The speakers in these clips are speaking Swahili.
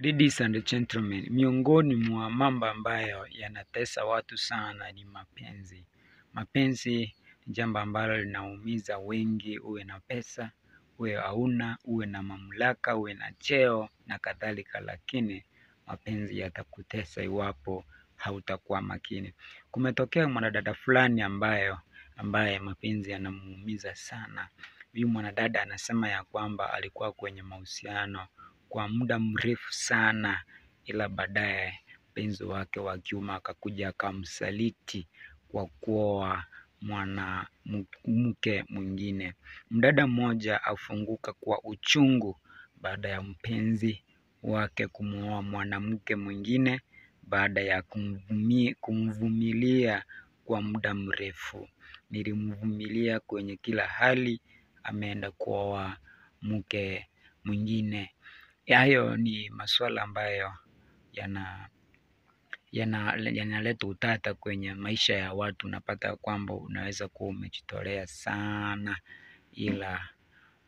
Ladies and gentlemen, miongoni mwa mambo ambayo yanatesa watu sana ni mapenzi. Mapenzi ni jambo ambalo linaumiza wengi, uwe na pesa, uwe hauna, uwe na mamlaka, uwe na cheo na kadhalika, lakini mapenzi yatakutesa iwapo hautakuwa makini. Kumetokea mwanadada fulani ambaye mapenzi yanamuumiza sana. Huyu mwanadada anasema ya kwamba alikuwa kwenye mahusiano kwa muda mrefu sana, ila baadaye mpenzi wake wa kiume akakuja akamsaliti kwa kuoa mwanamke mwingine. Mdada mmoja afunguka kwa uchungu baada ya mpenzi wake kumuoa mwanamke mwingine baada ya kumvumilia kwa muda mrefu. Nilimvumilia kwenye kila hali, ameenda kuoa mke mwingine. Hayo ni masuala ambayo yanaleta utata kwenye maisha ya watu. Unapata kwamba unaweza kuwa umejitolea sana, ila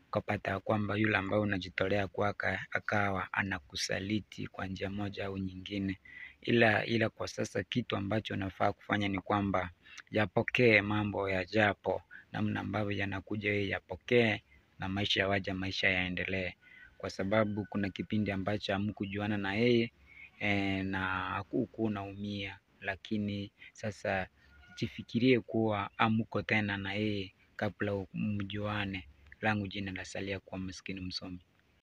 ukapata kwamba yule ambaye unajitolea kwake akawa anakusaliti kwa njia moja au nyingine. Ila kwa sasa kitu ambacho nafaa kufanya ni kwamba yapokee mambo ya japo namna ambavyo yanakuja, yapokee na maisha yawaje, maisha yaendelee, kwa sababu kuna kipindi ambacho hamkujuana na yeye na hukuwa unaumia, lakini sasa jifikirie kuwa hamko tena na yeye kabla mjuane. Langu jina lasalia kuwa Maskini Msomi.